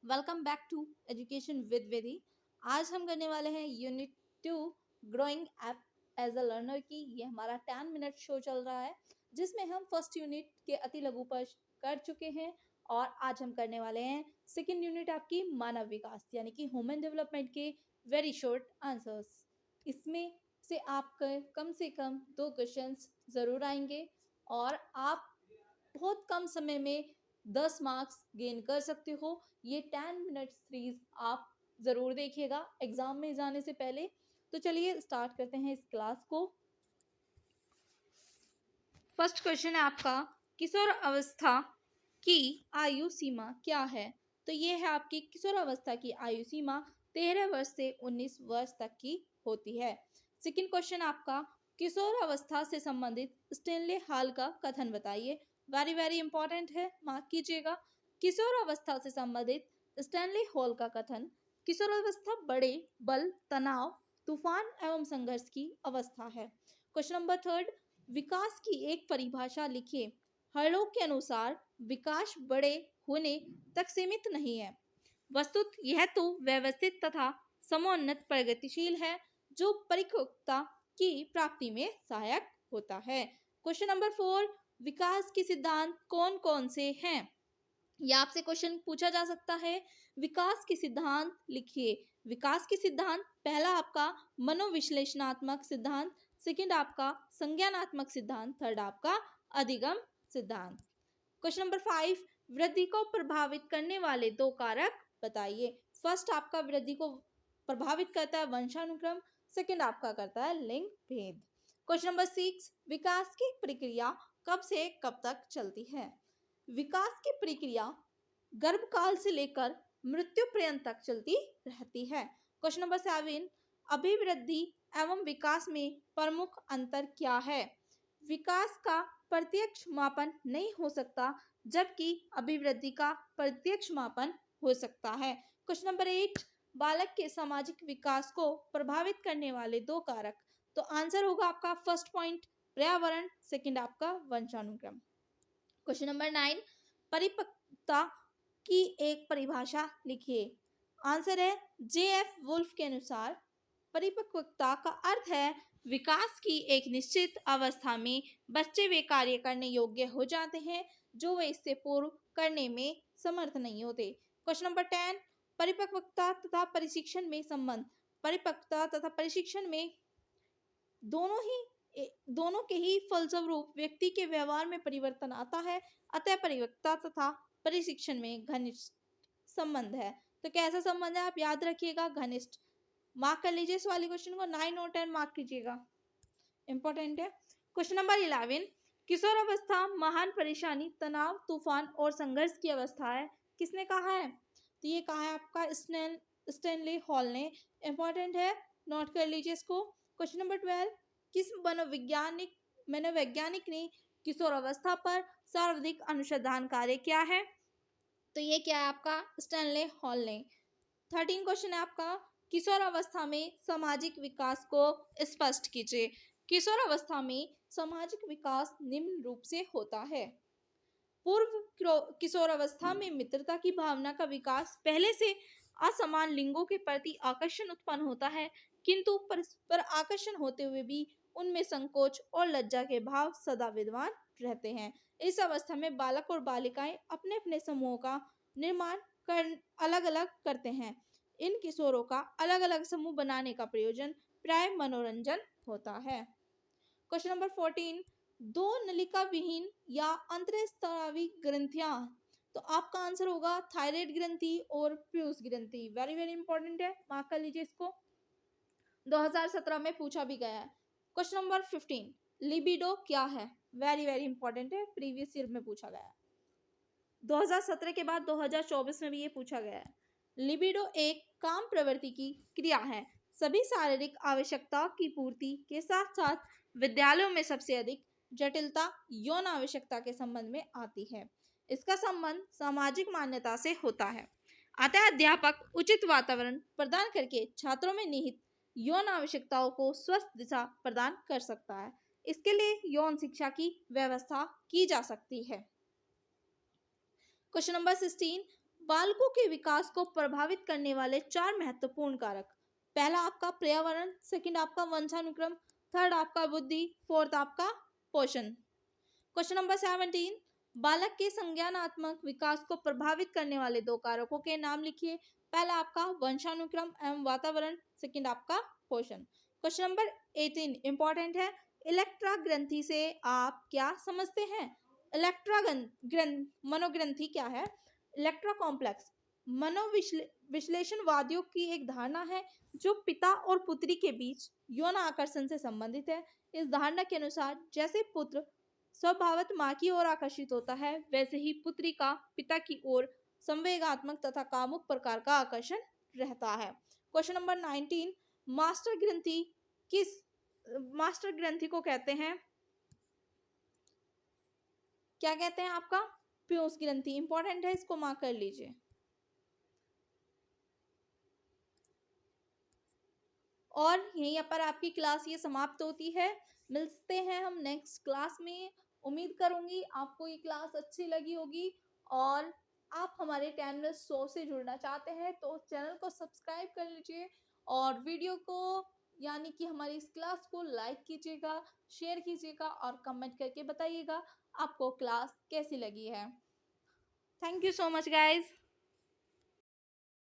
Welcome back to education with Vidhi. आज हम करने वाले हैं unit 2 growing up as a learner की। ये हमारा 10 मिनट शो चल रहा है जिसमें हम फर्स्ट यूनिट के अति लघु पर कर चुके हैं और आज हम करने वाले हैं सेकेंड यूनिट आपकी मानव विकास यानी कि ह्यूमन डेवलपमेंट के वेरी शॉर्ट आंसर्स। इसमें से आपके कम से कम 2 क्वेश्चंस ज़रूर आएंगे और आप बहुत कम समय में 10 मार्क्स गेन कर सकते हो। ये 10 मिनट सीरीज आप ज़रूर देखिएगा एग्जाम में जाने से पहले। तो चलिए स्टार्ट करते हैं इस क्लास को। फर्स्ट क्वेश्चन है आपका, किशोर अवस्था की आयु सीमा क्या है? तो ये है आपकी किशोर अवस्था की आयु सीमा 13 वर्ष से 19 वर्ष तक की होती है। सेकंड क्वेश्चन आपका, किशोर अवस्था से संबंधित स्टेनले हॉल का कथन बताइए। वेरी वेरी इंपॉर्टेंट है, मार्क कीजिएगा। किशोर अवस्था से संबंधित स्टेनले हॉल का कथन, किशोर अवस्था बड़े बल, तनाव, तूफान एवं संघर्ष की अवस्था है। क्वेश्चन नंबर थर्ड, विकास की एक परिभाषा लिखिए। हर्लोग के अनुसार विकास बड़े होने तक सीमित नहीं है, वस्तुत यह तो व्यवस्थित तथा समोन्नत प्रगतिशील है जो परिपक्वता की प्राप्ति में सहायक होता है। क्वेश्चन नंबर 4, विकास के सिद्धांत कौन कौन से हैं? यह आपसे क्वेश्चन पूछा जा सकता है। विकास के सिद्धांत लिखिए। विकास के सिद्धांत, पहला आपका मनोविश्लेषणात्मक सिद्धांत, सेकंड आपका संज्ञानात्मक सिद्धांत, थर्ड आपका अधिगम सिद्धांत। क्वेश्चन नंबर 5, वृद्धि को प्रभावित करने वाले 2 कारक बताइए। फर्स्ट आपका वृद्धि को प्रभावित करता है वंशानुक्रम, सेकंड आपका करता है लिंग भेद। क्वेश्चन नंबर 6, विकास की प्रक्रिया कब से कब तक चलती है? विकास की प्रक्रिया गर्भकाल से लेकर मृत्यु पर्यंत तक चलती रहती है। क्वेश्चन नंबर 7, अभिवृद्धि एवं विकास में प्रमुख अंतर क्या है? विकास का प्रत्यक्ष मापन नहीं हो सकता जबकि अभिवृद्धि का प्रत्यक्ष मापन हो सकता है। क्वेश्चन नंबर 8, बालक के सामाजिक विकास को प्रभावित करने वाले 2 कारक। तो आंसर होगा आपका फर्स्ट पॉइंट पर्यावरण, सेकंड आपका वंशानुक्रम। क्वेश्चन नंबर 9, परिपक्वता की एक परिभाषा लिखिए। आंसर है जे.एफ. वुल्फ के अनुसार परिपक्वता का अर्थ है विकास की एक निश्चित अवस्था में बच्चे वे कार्य करने योग्य हो जाते हैं जो वे इससे पूर्व करने में समर्थ नहीं होते। क्वेश्चन नंबर 10, परिपक्वता तथा प्रशिक्षण में संबंध। परिपक्वता तथा प्रशिक्षण में दोनों के ही फलस्वरूप व्यक्ति के व्यवहार में परिवर्तन आता है, अतः परिपक्वता तथा प्रशिक्षण में घनिष्ठ संबंध है। तो कैसा संबंध है आप याद रखिएगा, घनिष्ठ। मार्क कर लीजिए इस वाले क्वेश्चन को, 9 और 10 मार्क कीजिएगा, इंपॉर्टेंट है। क्वेश्चन नंबर 11, किशोर अवस्था महान परेशानी, तनाव, तूफान और संघर्ष की अवस्था है, किसने कहा है? तो ये कहा है आपका स्टेनले हॉल ने, इंपॉर्टेंट है, नोट कर लीजिए इसको। क्वेश्चन नंबर 12, किस मनोवैज्ञानिक ने किशोर अवस्था पर सर्वाधिक अनुसंधान कार्य किया है? तो ये क्या है आपका स्टेनले हॉल ने। 13 क्वेश्चन है आपका, किशोर अवस्था में सामाजिक विकास को स्पष्ट कीजिए। किशोर अवस्था में सामाजिक विकास निम्न रूप से होता है। पूर्व किशोर अवस्था में मित्रता की भावना का विकास, पहले से असमान लिंगों के प्रति आकर्षण उत्पन्न होता है किंतु परस्पर आकर्षण होते हुए भी उनमें संकोच और लज्जा के भाव सदा विद्यमान रहते हैं। इस अवस्था में बालक और बालिकाएं अपने अपने समूहों का निर्माण कर अलग अलग करते हैं। इन किशोरों का अलग अलग समूह बनाने का प्रयोजन प्राय मनोरंजन होता है। क्वेश्चन नंबर 14, 2 नलिका विहीन या अंतःस्रावी ग्रंथियां। तो आपका आंसर होगा थायराइड ग्रंथि और पीयूष ग्रंथि। वेरी वेरी इंपॉर्टेंट है, मार्क कर लीजिए इसको, 2017 में पूछा भी गया है। क्वेश्चन नंबर 15, लिबिडो क्या है? वेरी वेरी इंपॉर्टेंट है, प्रीवियस ईयर में पूछा गया है, 2017 के बाद 2024 में भी ये पूछा गया है। लिबिडो एक काम प्रवृत्ति की क्रिया है, सभी शारीरिक आवश्यकताओं की पूर्ति के साथ साथ विद्यालयों में सबसे अधिक जटिलता यौन आवश्यकता के संबंध में आती है। इसका संबंध सामाजिक मान्यता से होता है, अतः अध्यापक उचित वातावरण प्रदान करके छात्रों में निहित यौन आवश्यकताओं को स्वस्थ दिशा प्रदान कर सकता है। इसके लिए यौन शिक्षा की व्यवस्था की जा सकती है। क्वेश्चन नंबर 16, बालकों के विकास को प्रभावित करने वाले 4 महत्वपूर्ण कारक। पहला आपका पर्यावरण, सेकंड आपका वंशानुक्रम, थर्ड आपका बुद्धि, फोर्थ आपका पोषण। क्वेश्चन नंबर 17, बालक के संज्ञानात्मक विकास को प्रभावित करने वाले 2 कारकों के नाम लिखिए। पहला आपका वंशानुक्रम एवं वातावरण, सेकंड आपका पोषण। क्वेश्चन नंबर 18 इंपॉर्टेंट है। इलेक्ट्रा ग्रंथि से आप क्या समझते हैं? इलेक्ट्रा मनोग्रंथि क्या है? इलेक्ट्रा कॉम्प्लेक्स मनोविश्लेषणवादियों की एक धारणा है जो पिता और पुत्री के बीच यौन आकर्षण से संबंधित है। इस धारणा के अनुसार जैसे पुत्र स्वभावतः माँ की ओर आकर्षित होता है, वैसे ही पुत्री का पिता की ओर संवेगात्मक तथा कामुक प्रकार का आकर्षण रहता है। क्वेश्चन नंबर 19, मास्टर ग्रंथि को कहते हैं? क्या कहते हैं आपका? पीयूष ग्रंथि। इंपॉर्टेंट है, इसको मार्क कर लीजिए। और यहीं पर आपकी क्लास ये समाप्त होती है। मिलते हैं हम नेक्स्ट क्लास में। उम्मीद करूंगी आपको ये क्लास अच्छी लगी होगी और आप हमारे चैनल 100 से जुड़ना चाहते हैं तो चैनल को सब्सक्राइब कर लीजिए और वीडियो को यानी कि हमारी इस क्लास को लाइक कीजिएगा, शेयर कीजिएगा और कमेंट करके बताइएगा आपको क्लास कैसी लगी है। Thank you so much guys.